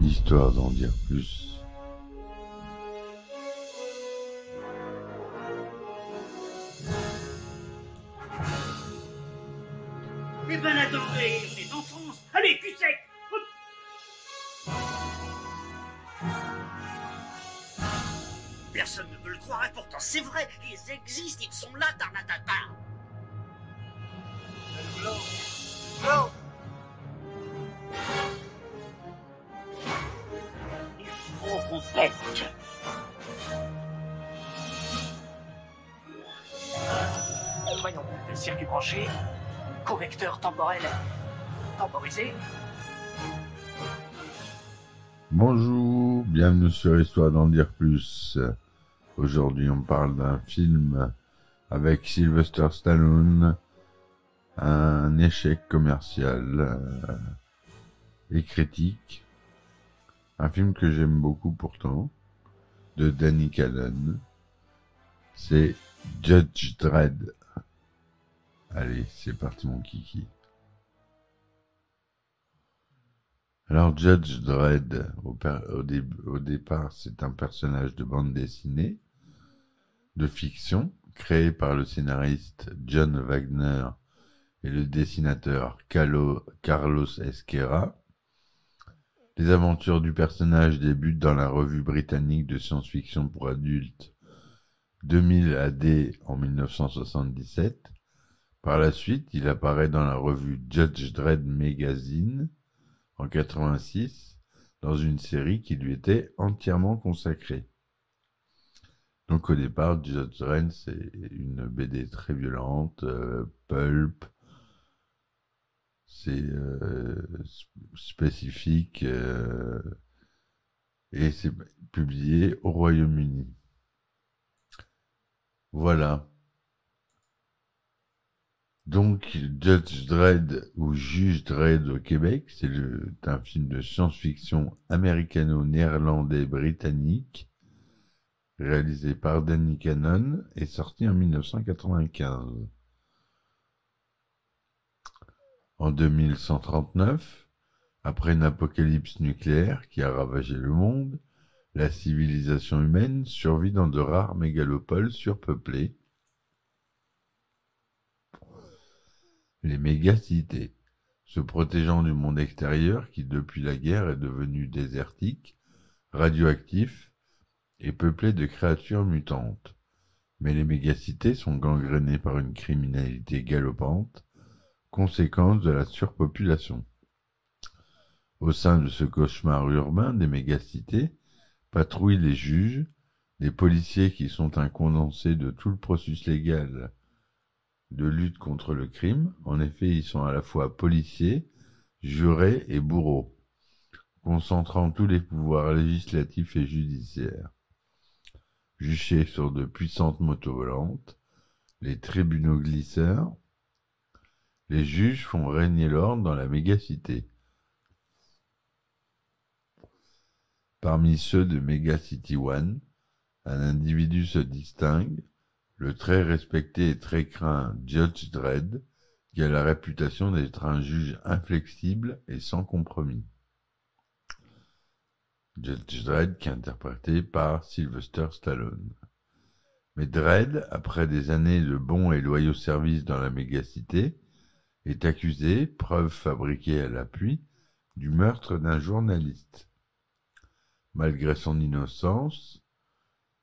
L'histoire d'en dire plus. Eh ben attendez, on est en France. Allez, cul sec. Personne ne peut le croire et pourtant c'est vrai, ils existent, ils sont là, Tarnatata. Non. Il faut qu'on pète. Voyons, le circuit branché, correcteur temporel temporisé. Bonjour, bienvenue sur Histoire d'en dire plus. Aujourd'hui, on parle d'un film avec Sylvester Stallone, un échec commercial et critique. Un film que j'aime beaucoup pourtant, de Danny Cannon. C'est Judge Dredd. Allez, c'est parti mon kiki. Alors Judge Dredd, au départ, c'est un personnage de bande dessinée, de fiction, créé par le scénariste John Wagner et le dessinateur Carlos Ezquerra. Les aventures du personnage débutent dans la revue britannique de science-fiction pour adultes 2000 AD en 1977. Par la suite, il apparaît dans la revue Judge Dredd Magazine en 86, dans une série qui lui était entièrement consacrée. Donc au départ, Judge Dredd, c'est une BD très violente, pulp, c'est spécifique, et c'est publié au Royaume-Uni. Voilà. Donc, Judge Dredd ou Juge Dredd au Québec, c'est un film de science-fiction américano-néerlandais-britannique, réalisé par Danny Cannon et sorti en 1995. En 2139, après une apocalypse nucléaire qui a ravagé le monde, la civilisation humaine survit dans de rares mégalopoles surpeuplées, les mégacités, se protégeant du monde extérieur qui, depuis la guerre, est devenu désertique, radioactif et peuplé de créatures mutantes. Mais les mégacités sont gangrénées par une criminalité galopante, conséquence de la surpopulation. Au sein de ce cauchemar urbain des mégacités, patrouillent les juges, les policiers qui sont un condensé de tout le processus légal de lutte contre le crime. En effet, ils sont à la fois policiers, jurés et bourreaux, concentrant tous les pouvoirs législatifs et judiciaires. Juchés sur de puissantes motos volantes, les tribunaux glisseurs, les juges font régner l'ordre dans la mégacité. Parmi ceux de Megacity One, un individu se distingue, le très respecté et très craint Judge Dredd, qui a la réputation d'être un juge inflexible et sans compromis. Judge Dredd qui est interprété par Sylvester Stallone. Mais Dredd, après des années de bons et loyaux services dans la mégacité, est accusé, preuve fabriquée à l'appui, du meurtre d'un journaliste. Malgré son innocence,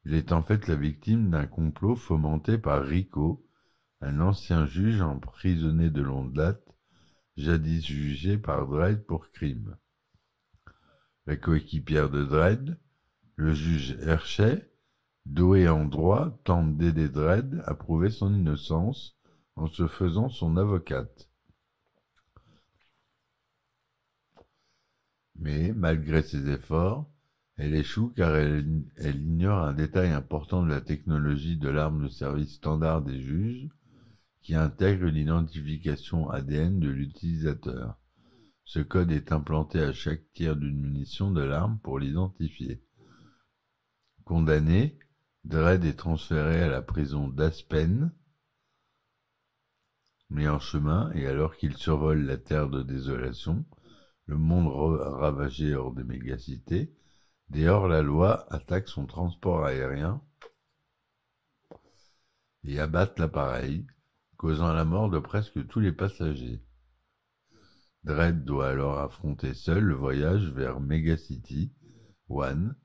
il est en fait la victime d'un complot fomenté par Rico, un ancien juge emprisonné de longue date, jadis jugé par Dredd pour crime. La coéquipière de Dredd, le juge Hershey, doué en droit, tente d'aider Dredd à prouver son innocence en se faisant son avocate. Mais, malgré ses efforts, elle échoue car elle ignore un détail important de la technologie de l'arme de service standard des juges, qui intègre l'identification ADN de l'utilisateur. Ce code est implanté à chaque tir d'une munition de l'arme pour l'identifier. Condamné, Dredd est transféré à la prison d'Aspen, mais en chemin, et alors qu'il survole la terre de désolation, le monde ravagé hors des mégacités, des hors-la-loi attaquent son transport aérien et abattent l'appareil, causant la mort de presque tous les passagers. Dredd doit alors affronter seul le voyage vers Megacity One,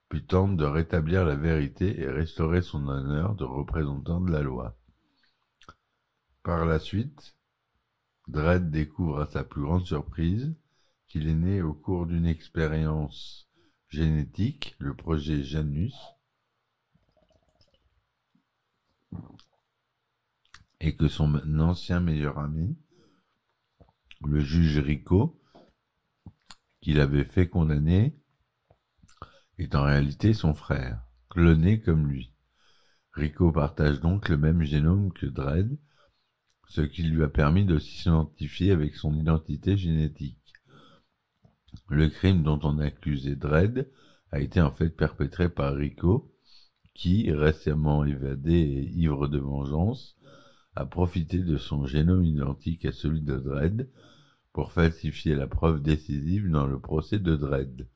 puis tente de rétablir la vérité et restaurer son honneur de représentant de la loi. Par la suite, Dredd découvre à sa plus grande surprise qu'il est né au cours d'une expérience génétique, le projet Janus, et que son ancien meilleur ami, le juge Rico, qui l'avait fait condamner, est en réalité son frère, cloné comme lui. Rico partage donc le même génome que Dredd, ce qui lui a permis de s'identifier avec son identité génétique. Le crime dont on accusait Dredd a été en fait perpétré par Rico, qui, récemment évadé et ivre de vengeance, a profité de son génome identique à celui de Dredd pour falsifier la preuve décisive dans le procès de Dredd.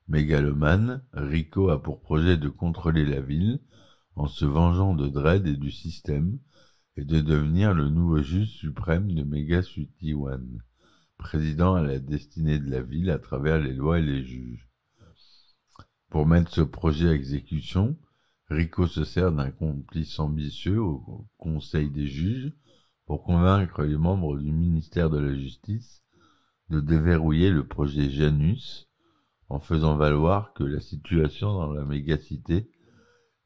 Mégalomane, Rico a pour projet de contrôler la ville en se vengeant de Dredd et du système et de devenir le nouveau juge suprême de Megacity One, président à la destinée de la ville à travers les lois et les juges. Pour mettre ce projet à exécution, Rico se sert d'un complice ambitieux au Conseil des juges pour convaincre les membres du ministère de la Justice de déverrouiller le projet Janus en faisant valoir que la situation dans la mégacité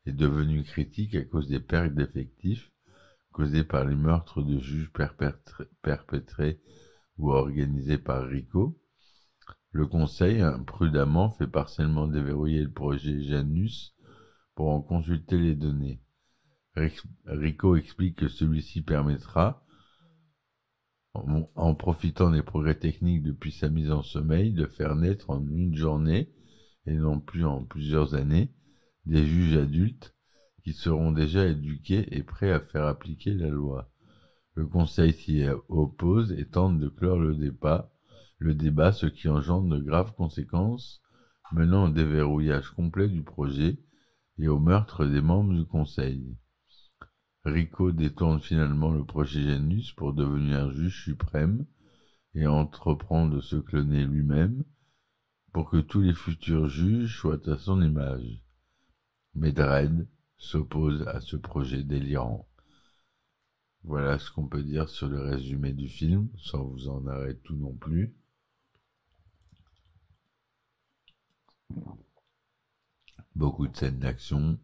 est devenue critique à cause des pertes d'effectifs causées par les meurtres de juges perpétrés ou organisés par Rico. Le Conseil, imprudemment, fait partiellement déverrouiller le projet Janus pour en consulter les données. Rico explique que celui-ci permettra, en profitant des progrès techniques depuis sa mise en sommeil, de faire naître en une journée, et non plus en plusieurs années, des juges adultes qui seront déjà éduqués et prêts à faire appliquer la loi. Le Conseil s'y oppose et tente de clore le débat, ce qui engendre de graves conséquences, menant au déverrouillage complet du projet et au meurtre des membres du Conseil. Rico détourne finalement le projet Janus pour devenir juge suprême et entreprend de se cloner lui-même pour que tous les futurs juges soient à son image. Mais Dredd s'oppose à ce projet délirant. Voilà ce qu'on peut dire sur le résumé du film, sans vous en arrêter tout non plus. Beaucoup de scènes d'action.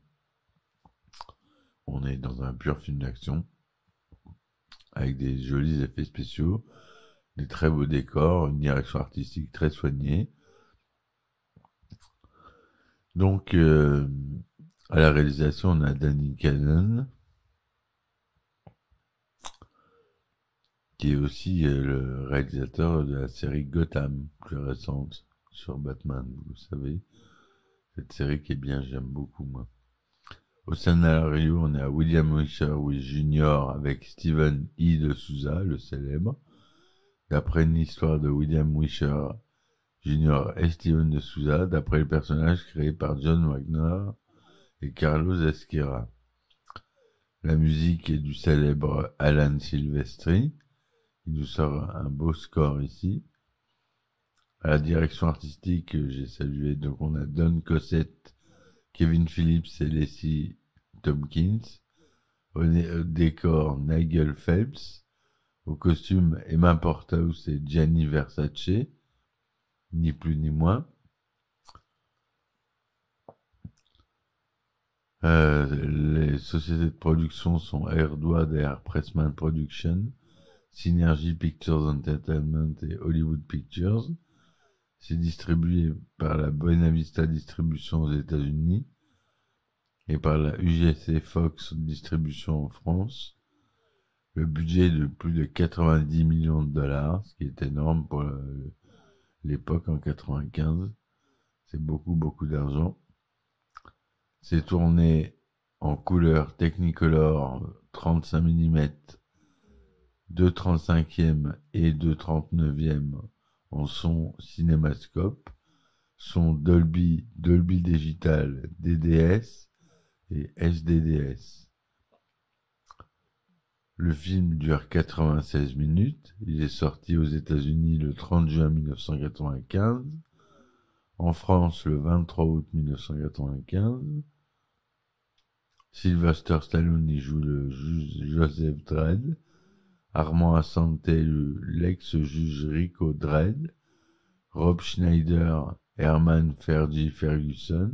On est dans un pur film d'action, avec des jolis effets spéciaux, des très beaux décors, une direction artistique très soignée. Donc, à la réalisation, on a Danny Cannon, qui est aussi le réalisateur de la série Gotham, plus récente, sur Batman, vous savez. Cette série qui est bien, j'aime beaucoup, moi. Au scénario, on est à William Wisher Jr. avec Stephen E. de Souza, le célèbre, d'après une histoire de William Wisher Jr. et Stephen de Souza, d'après le personnage créé par John Wagner et Carlos Ezquerra. La musique est du célèbre Alan Silvestri. Il nous sort un beau score ici. À la direction artistique, j'ai salué, donc on a Don Cossette, Kevin Phillips et Leslie Tompkins. Au décor, Nigel Phelps. Au costume, Emma Porthouse et Gianni Versace. Ni plus ni moins. Les sociétés de production sont Airdwad et Air Pressman Production, Synergy Pictures Entertainment et Hollywood Pictures. C'est distribué par la Buena Vista Distribution aux États-Unis et par la UGC Fox Distribution en France. Le budget est de plus de 90 millions de dollars, ce qui est énorme pour l'époque en 95. C'est beaucoup, beaucoup d'argent. C'est tourné en couleur Technicolor 35 mm, 2/35e et 2/39e en son cinémascope, son Dolby Digital DDS et SDDS. Le film dure 96 minutes. Il est sorti aux États-Unis le 30 juin 1995, en France le 23 août 1995. Sylvester Stallone y joue le juge Joseph Dredd, Armand Assante l'ex-juge Rico Dredd, Rob Schneider, Herman Fergie Ferguson,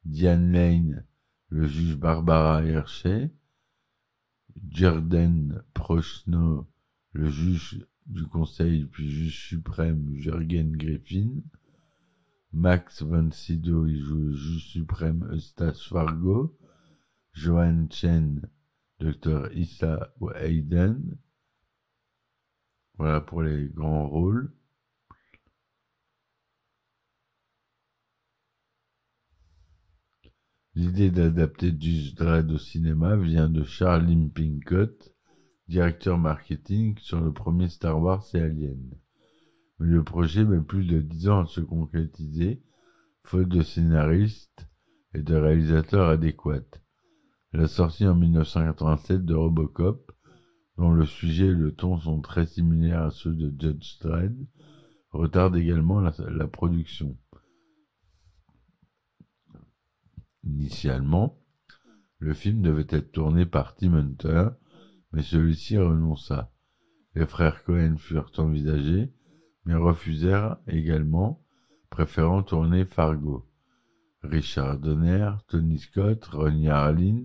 Diane Lane, le juge Barbara Hershey, Jordan Prochnow, le juge du conseil puis juge suprême Jürgen Griffin, Max von Sydow y joue le juge suprême Eustace Fargo, Joan Chen, Dr. Issa Hayden. Voilà pour les grands rôles. L'idée d'adapter Judge Dredd au cinéma vient de Charlie Pincott, directeur marketing sur le premier Star Wars et Alien. Mais le projet met plus de 10 ans à se concrétiser, faute de scénaristes et de réalisateurs adéquats. La sortie en 1987 de Robocop, dont le sujet et le ton sont très similaires à ceux de Judge Dredd, retarde également la production. Initialement, le film devait être tourné par Tim Hunter, mais celui-ci renonça. Les frères Coen furent envisagés, mais refusèrent également, préférant tourner Fargo. Richard Donner, Tony Scott, Ronnie Harlin,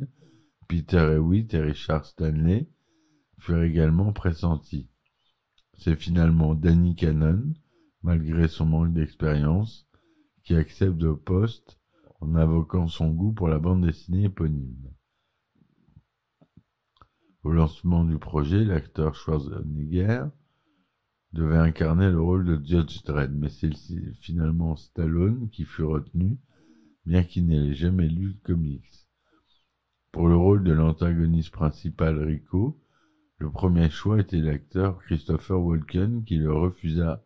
Peter Hewitt et Richard Stanley furent également pressentis. C'est finalement Danny Cannon, malgré son manque d'expérience, qui accepte le poste en invoquant son goût pour la bande dessinée éponyme. Au lancement du projet, l'acteur Schwarzenegger devait incarner le rôle de Judge Dredd, mais c'est finalement Stallone qui fut retenu, bien qu'il n'ait jamais lu le comics. Pour le rôle de l'antagoniste principal Rico, le premier choix était l'acteur Christopher Walken qui le refusa.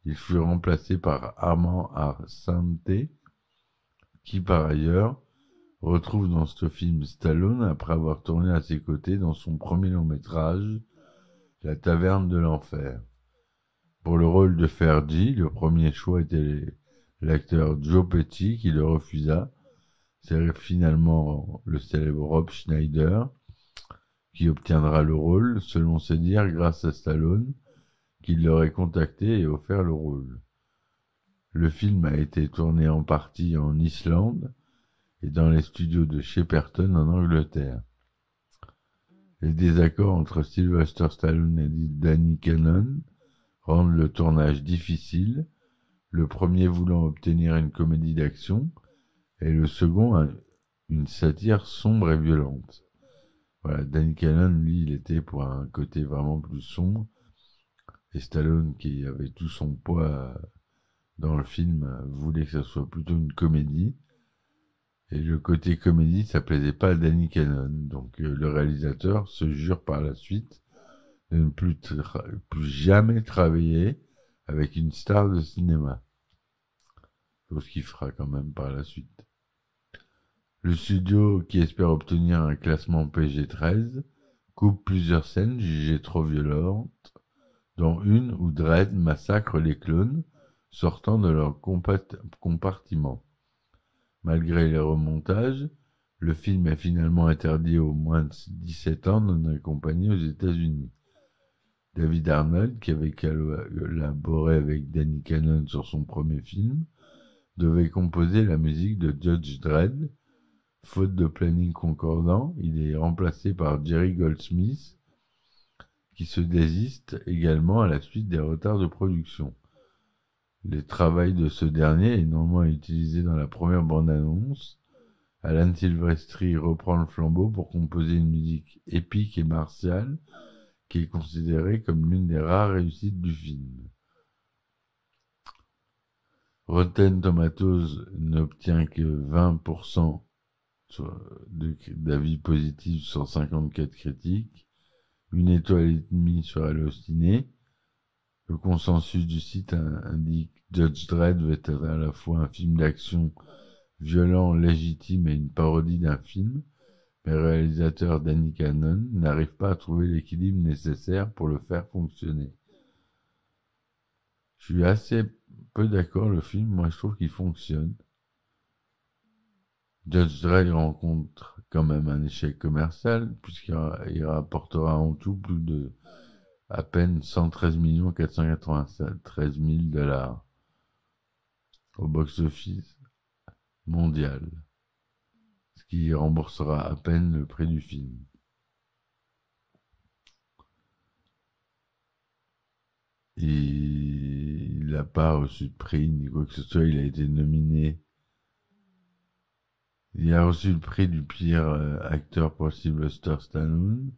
Il fut remplacé par Armand Assante, qui par ailleurs retrouve dans ce film Stallone après avoir tourné à ses côtés dans son premier long-métrage, La Taverne de l'Enfer. Pour le rôle de Fergie, le premier choix était l'acteur Joe Pesci qui le refusa. C'est finalement le célèbre Rob Schneider qui obtiendra le rôle, selon ses dires, grâce à Stallone, qui l'aurait contacté et offert le rôle. Le film a été tourné en partie en Islande et dans les studios de Shepperton en Angleterre. Les désaccords entre Sylvester Stallone et Danny Cannon rendent le tournage difficile, le premier voulant obtenir une comédie d'action et le second une satire sombre et violente. Voilà, Danny Cannon, lui, il était pour un côté vraiment plus sombre, et Stallone, qui avait tout son poids dans le film, voulait que ça soit plutôt une comédie. Et le côté comédie, ça plaisait pas à Danny Cannon. Donc le réalisateur se jure par la suite de ne plus jamais travailler avec une star de cinéma. Chose qu'il fera quand même par la suite. Le studio, qui espère obtenir un classement PG-13, coupe plusieurs scènes jugées trop violentes, dont une où Dredd massacre les clones sortant de leur compartiment. Malgré les remontages, le film est finalement interdit aux moins de 17 ans non accompagnés aux États-Unis. David Arnold, qui avait collaboré avec Danny Cannon sur son premier film, devait composer la musique de Judge Dredd. Faute de planning concordant, il est remplacé par Jerry Goldsmith, qui se désiste également à la suite des retards de production. Les travaux de ce dernier est néanmoins utilisé dans la première bande-annonce. Alan Silvestri reprend le flambeau pour composer une musique épique et martiale qui est considérée comme l'une des rares réussites du film. Rotten Tomatoes n'obtient que 20% d'avis positifs sur 54 critiques, 1,5 étoile sur Allociné. Le consensus du site indique Judge Dredd va être à la fois un film d'action violent, légitime et une parodie d'un film, mais le réalisateur Danny Cannon n'arrive pas à trouver l'équilibre nécessaire pour le faire fonctionner. Je suis assez peu d'accord, le film, moi je trouve qu'il fonctionne. Judge Dredd rencontre quand même un échec commercial, puisqu'il rapportera en tout plus de à peine 113 493 000 $ au box-office mondial, ce qui remboursera à peine le prix du film. Il n'a pas reçu de prix ni quoi que ce soit, il a été nominé. Il a reçu le prix du pire acteur pour Sylvester Stallone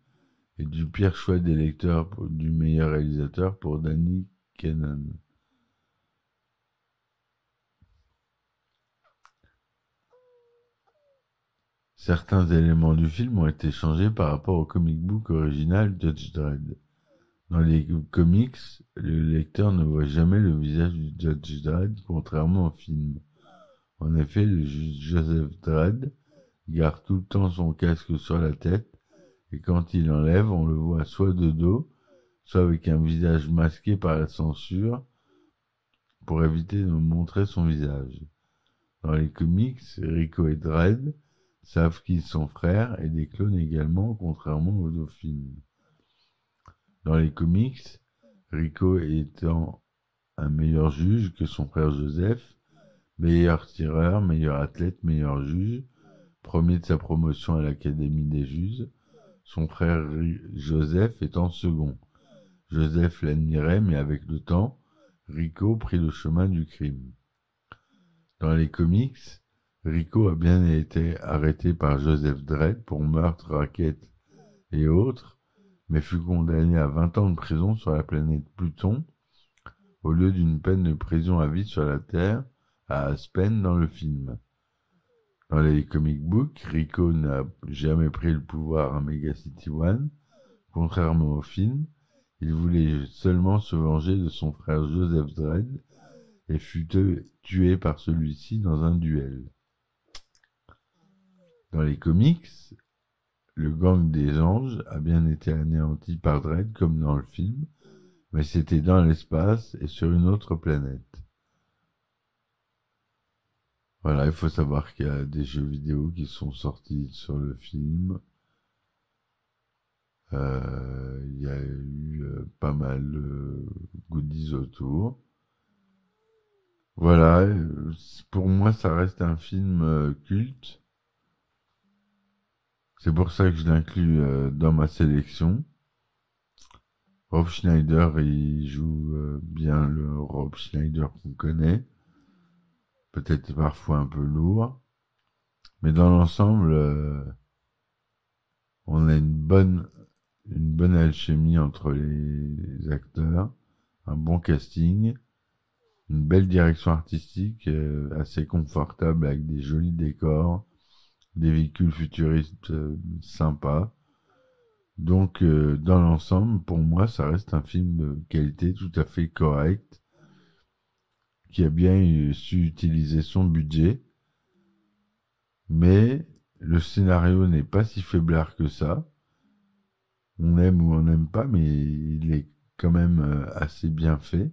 et du pire choix des lecteurs du meilleur réalisateur pour Danny Cannon. Certains éléments du film ont été changés par rapport au comic book original Judge Dredd. Dans les comics, le lecteur ne voit jamais le visage du Judge Dredd, contrairement au film. En effet, le juge Joseph Dredd garde tout le temps son casque sur la tête, et quand il l'enlève, on le voit soit de dos, soit avec un visage masqué par la censure, pour éviter de montrer son visage. Dans les comics, Rico et Dredd savent qu'ils sont frères et des clones également, contrairement aux films. Dans les comics, Rico étant un meilleur juge que son frère Joseph, meilleur tireur, meilleur athlète, meilleur juge, premier de sa promotion à l'Académie des juges, son frère Joseph étant second. Joseph l'admirait, mais avec le temps, Rico prit le chemin du crime. Dans les comics, Rico a bien été arrêté par Joseph Dredd pour meurtre, racket et autres, mais fut condamné à 20 ans de prison sur la planète Pluton, au lieu d'une peine de prison à vie sur la Terre, à Aspen dans le film. Dans les comic books, Rico n'a jamais pris le pouvoir à Mega City One, contrairement au film. Il voulait seulement se venger de son frère Joseph Dredd et fut tué par celui-ci dans un duel. Dans les comics, le gang des anges a bien été anéanti par Dredd comme dans le film, mais c'était dans l'espace et sur une autre planète. Voilà, il faut savoir qu'il y a des jeux vidéo qui sont sortis sur le film. Il y a eu pas mal de goodies autour. Voilà, pour moi ça reste un film culte. C'est pour ça que je l'inclus dans ma sélection. Rob Schneider, il joue bien le Rob Schneider qu'on connaît. Peut-être parfois un peu lourd. Mais dans l'ensemble, on a une bonne alchimie entre les acteurs, un bon casting, une belle direction artistique assez confortable avec des jolis décors, des véhicules futuristes sympas. Donc, dans l'ensemble, pour moi, ça reste un film de qualité tout à fait correct, qui a bien su utiliser son budget, mais le scénario n'est pas si faiblard que ça. On aime ou on n'aime pas, mais il est quand même assez bien fait.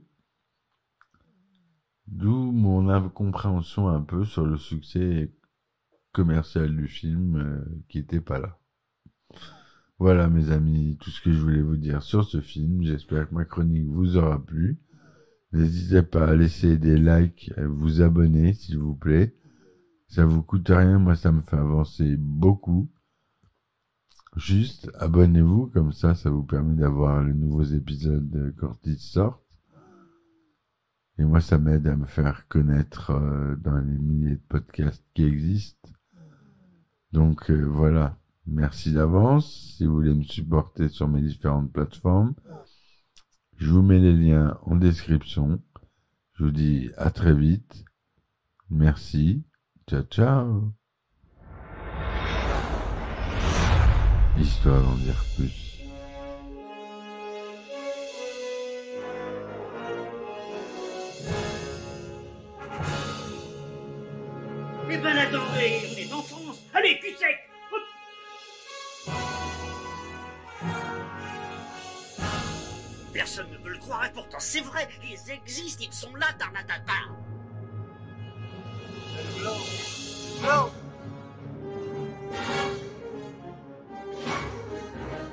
D'où mon incompréhension un peu sur le succès commercial du film qui était pas là. Voilà mes amis, tout ce que je voulais vous dire sur ce film. J'espère que ma chronique vous aura plu. N'hésitez pas à laisser des likes, à vous abonner s'il vous plaît. Ça vous coûte rien, moi ça me fait avancer beaucoup. Juste abonnez-vous, comme ça vous permet d'avoir les nouveaux épisodes quand ils sortent. Et moi ça m'aide à me faire connaître dans les milliers de podcasts qui existent. Donc voilà, merci d'avance. Si vous voulez me supporter sur mes différentes plateformes, je vous mets les liens en description. Je vous dis à très vite. Merci. Ciao, ciao. Histoire d'en dire plus. Eh ben attendez, on est en France. Allez, cul sec. Hop. Personne ne peut le croire et pourtant c'est vrai, ils existent, ils sont là, Tarnatata. Non.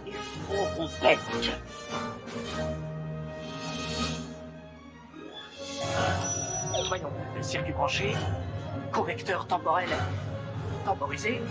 Il faut qu'on pète. Voyons, le circuit branché, correcteur temporel temporisé,